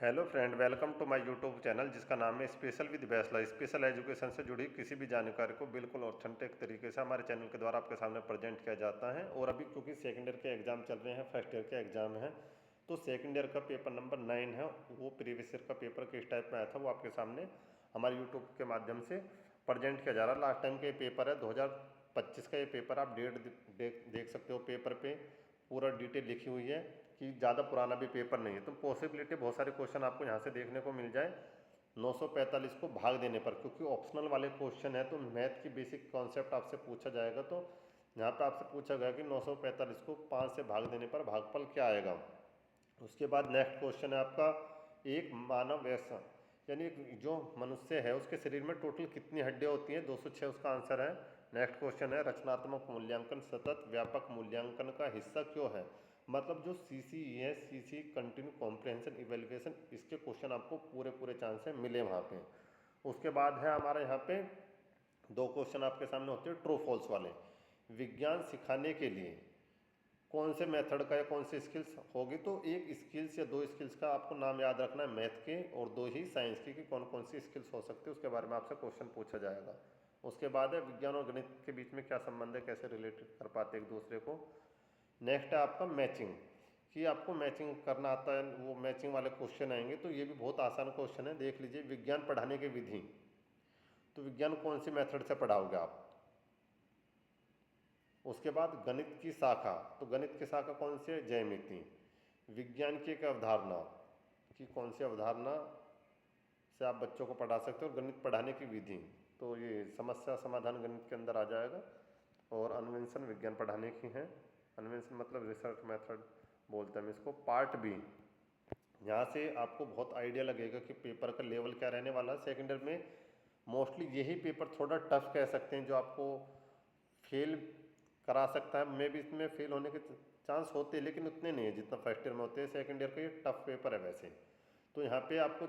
Hello friend, welcome to my YouTube channel जिसका नाम है special with bachelor. Special education से जुड़ी किसी भी जानकारी को बिल्कुल ऑथेंटिक तरीके से हमारे चैनल के द्वारा आपके सामने प्रेजेंट किया जाता है। और अभी क्योंकि सेकंड ईयर के एग्ज़ाम चल रहे हैं, फर्स्ट ईयर के एग्ज़ाम हैं, तो सेकंड ईयर का पेपर नंबर 9 है, वो प्रीवियस ईयर का पेपर किस टाइप में आया था वो आपके सामने हमारे यूट्यूब के माध्यम से प्रेजेंट किया जा रहा है। लास्ट टाइम का ये पेपर है 2025 का। ये पेपर आप डेट देख सकते हो, पेपर पे पूरा डिटेल लिखी हुई है कि ज़्यादा पुराना भी पेपर नहीं है, तो पॉसिबिलिटी बहुत सारे क्वेश्चन आपको यहाँ से देखने को मिल जाए 945 को भाग देने पर, क्योंकि ऑप्शनल वाले क्वेश्चन है तो मैथ की बेसिक कॉन्सेप्ट आपसे पूछा जाएगा। तो यहाँ पे आपसे पूछा गया कि 945 को 5 से भाग देने पर भागफल क्या आएगा। उसके बाद नेक्स्ट क्वेश्चन है आपका, एक मानव वैसा यानी जो मनुष्य है उसके शरीर में टोटल कितनी हड्डियां होती हैं, 206 उसका आंसर है। नेक्स्ट क्वेश्चन है, रचनात्मक मूल्यांकन सतत व्यापक मूल्यांकन का हिस्सा क्यों है। मतलब जो सीसी है, सीसी कंटिन्यू कॉम्प्रिहेंशन इवेल्युएशन, इसके क्वेश्चन आपको पूरे पूरे चांस से मिले वहाँ पे। उसके बाद है हमारे यहाँ पे दो क्वेश्चन आपके सामने होते हैं ट्रू फॉल्स वाले। विज्ञान सिखाने के लिए कौन से मेथड का या कौन सी स्किल्स होगी, तो एक स्किल्स या दो स्किल्स का आपको नाम याद रखना है मैथ के, और दो ही साइंस की कि कौन कौन सी स्किल्स हो सकती है, उसके बारे में आपसे क्वेश्चन पूछा जाएगा। उसके बाद है विज्ञान और गणित के बीच में क्या संबंध है, कैसे रिलेटेड कर पाते एक दूसरे को। नेक्स्ट है आपका मैचिंग, कि आपको मैचिंग करना आता है, वो मैचिंग वाले क्वेश्चन आएंगे। तो ये भी बहुत आसान क्वेश्चन है, देख लीजिए। विज्ञान पढ़ाने की विधि, तो विज्ञान कौन सी मेथड से पढ़ाओगे आप। उसके बाद गणित की शाखा, तो गणित की शाखा कौन सी है, ज्यामिति। विज्ञान की एक अवधारणा, कि कौन सी अवधारणा से आप बच्चों को पढ़ा सकते हो। गणित पढ़ाने की विधि, तो ये समस्या समाधान गणित के अंदर आ जाएगा। और अन्वेंशन विज्ञान पढ़ाने की है। अन्वेंशन मतलब रिसर्च मेथड बोलते हैं हम इसको। पार्ट बी, यहाँ से आपको बहुत आइडिया लगेगा कि पेपर का लेवल क्या रहने वाला है। सेकेंड ईयर में मोस्टली यही पेपर थोड़ा टफ कह सकते हैं, जो आपको फेल करा सकता है। मे भी इसमें फेल होने के चांस होते हैं, लेकिन उतने नहीं है जितना फर्स्ट ईयर में होते हैं। सेकेंड ईयर का ये टफ पेपर है वैसे। तो यहाँ पे आपको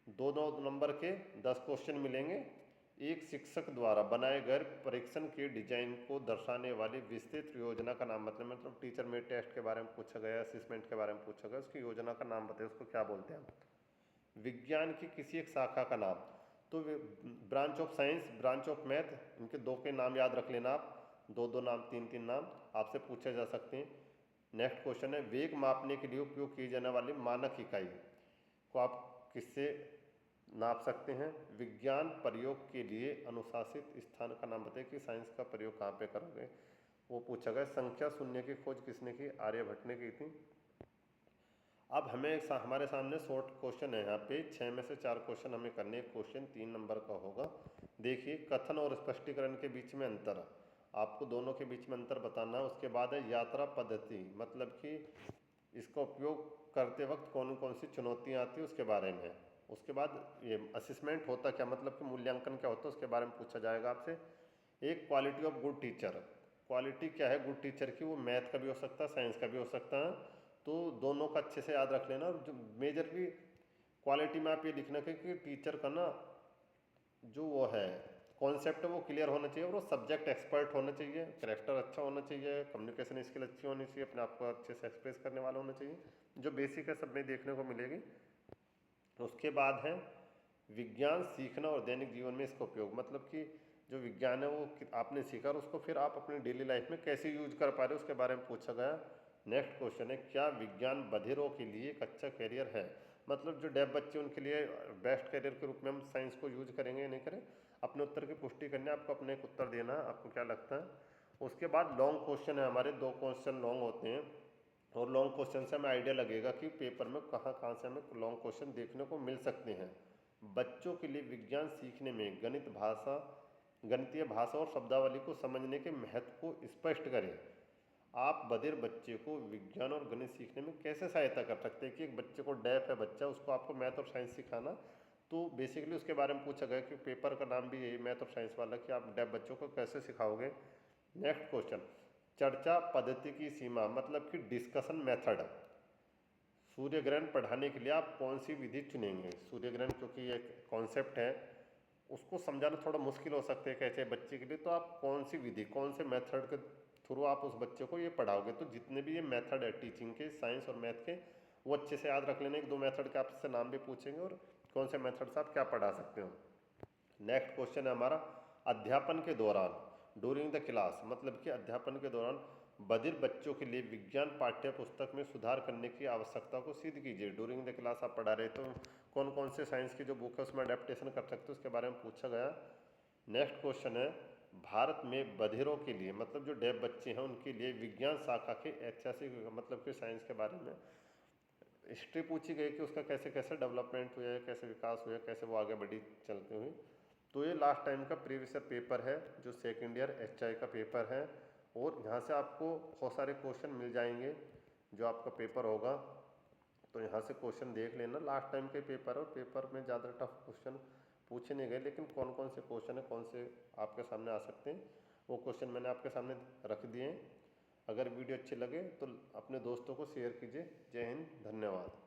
दो दो नंबर के 10 क्वेश्चन मिलेंगे। एक शिक्षक द्वारा बनाए गए परीक्षण के डिजाइन को दर्शाने वाली विस्तृत योजना का नाम, मतलब टीचर में टेस्ट के बारे में पूछा गया, असेसमेंट के बारे में पूछा गया, उसकी योजना का नाम बताइए, उसको क्या बोलते हैं हम। विज्ञान की किसी एक शाखा का नाम, तो branch of science, branch of math, इनके दो के नाम याद रख लेना आप। दो दो नाम, तीन तीन नाम आपसे पूछे जा सकते हैं। नेक्स्ट क्वेश्चन है, वेग मापने के लिए उपयोग की जाने वाली मानक इकाई को आप किससे नाप सकते हैं। विज्ञान प्रयोग के लिए अनुशासित स्थान का नाम बताइए, कि साइंस का प्रयोग कहाँ पे करोगे, वो पूछा गया। संख्या शून्य की खोज किसने की, आर्यभट्ट ने की थी। अब हमारे सामने शॉर्ट क्वेश्चन है, यहाँ पे 6 में से 4 क्वेश्चन हमें करने। क्वेश्चन 3 नंबर का होगा। देखिए, कथन और स्पष्टीकरण के बीच में अंतर, आपको दोनों के बीच में अंतर बताना है। उसके बाद है यात्रा पद्धति, मतलब कि इसका उपयोग करते वक्त कौन कौन सी चुनौतियाँ आती है उसके बारे में। उसके बाद ये असेसमेंट होता क्या, मतलब कि मूल्यांकन क्या होता है, उसके बारे में पूछा जाएगा आपसे। एक quality of good teacher, quality क्या है गुड टीचर की, वो मैथ का भी हो सकता है, साइंस का भी हो सकता है। तो दोनों का अच्छे से याद रख लेना। और जो मेजर भी क्वालिटी में आप ये लिखना कि टीचर का ना जो वो है कॉन्सेप्ट है वो क्लियर होना चाहिए, और वो सब्जेक्ट एक्सपर्ट होना चाहिए, करेक्टर अच्छा होना चाहिए, कम्युनिकेशन स्किल अच्छी होनी चाहिए, अपने आप को अच्छे से एक्सप्रेस करने वाला होना चाहिए। जो बेसिक है सब में देखने को मिलेगी। उसके बाद है विज्ञान सीखना और दैनिक जीवन में इसका उपयोग, मतलब कि जो विज्ञान है वो आपने सीखा और उसको फिर आप अपनी डेली लाइफ में कैसे यूज कर पा रहे हो, उसके बारे में पूछा गया। नेक्स्ट क्वेश्चन है, क्या विज्ञान बधिरों के लिए एक अच्छा करियर है। मतलब जो डेफ बच्चे उनके लिए बेस्ट करियर के रूप में हम साइंस को यूज करेंगे या नहीं करें, अपने उत्तर की पुष्टि करनी है आपको, अपने एक उत्तर देना है, आपको क्या लगता है। उसके बाद लॉन्ग क्वेश्चन है हमारे, दो क्वेश्चन लॉन्ग होते हैं। और लॉन्ग क्वेश्चन से हमें आइडिया लगेगा कि पेपर में कहाँ कहाँ से हमें लॉन्ग क्वेश्चन देखने को मिल सकते हैं। बच्चों के लिए विज्ञान सीखने में गणितीय भाषा और शब्दावली को समझने के महत्व को स्पष्ट करें। आप बधिर बच्चे को विज्ञान और गणित सीखने में कैसे सहायता कर सकते हैं, कि एक बच्चे को डेफ है बच्चा, उसको आपको मैथ और साइंस सिखाना। तो बेसिकली उसके बारे में पूछा गया, कि पेपर का नाम भी यही मैथ और साइंस वाला, कि आप डेफ बच्चों को कैसे सिखाओगे। नेक्स्ट क्वेश्चन, चर्चा पद्धति की सीमा, मतलब कि डिस्कशन मेथड। सूर्य ग्रहण पढ़ाने के लिए आप कौन सी विधि चुनेंगे। सूर्य ग्रहण क्योंकि एक कॉन्सेप्ट है, उसको समझाना थोड़ा मुश्किल हो सकता है कैसे बच्चे के लिए, तो आप कौन सी विधि, कौन से मेथड के थ्रू आप उस बच्चे को ये पढ़ाओगे। तो जितने भी ये मेथड है टीचिंग के, साइंस और मैथ के, वो अच्छे से याद रख लेना कि 2 मेथड के आपसे नाम भी पूछेंगे और कौन से मेथड से आप क्या पढ़ा सकते हो। नेक्स्ट क्वेश्चन है हमारा, अध्यापन के दौरान, ड्यूरिंग द क्लास, मतलब कि अध्यापन के दौरान बधिर बच्चों के लिए विज्ञान पाठ्य पुस्तक में सुधार करने की आवश्यकता को सिद्ध कीजिए। ड्यूरिंग द क्लास आप पढ़ा रहे तो कौन कौन से साइंस की जो बुक है उसमें अडेप्टेशन कर सकते हो, उसके बारे में पूछा गया। नेक्स्ट क्वेश्चन है, भारत में बधिरों के लिए, मतलब जो डेफ बच्चे हैं उनके लिए विज्ञान शाखा के ऐतिहासिक, मतलब कि साइंस के बारे में हिस्ट्री पूछी गई कि उसका कैसे कैसे डेवलपमेंट हुआ है, कैसे विकास हुआ है, कैसे वो आगे बढ़ी चलते हुए। तो ये लास्ट टाइम का प्रीवियस ईयर पेपर है जो सेकेंड ईयर एचआई का पेपर है, और यहाँ से आपको बहुत सारे क्वेश्चन मिल जाएंगे जो आपका पेपर होगा। तो यहाँ से क्वेश्चन देख लेना, लास्ट टाइम के पेपर, और पेपर में ज़्यादा टफ क्वेश्चन पूछे नहीं गए, लेकिन कौन कौन से क्वेश्चन है, कौन से आपके सामने आ सकते हैं, वो क्वेश्चन मैंने आपके सामने रख दिए हैं। अगर वीडियो अच्छे लगे तो अपने दोस्तों को शेयर कीजिए। जय हिंद, धन्यवाद।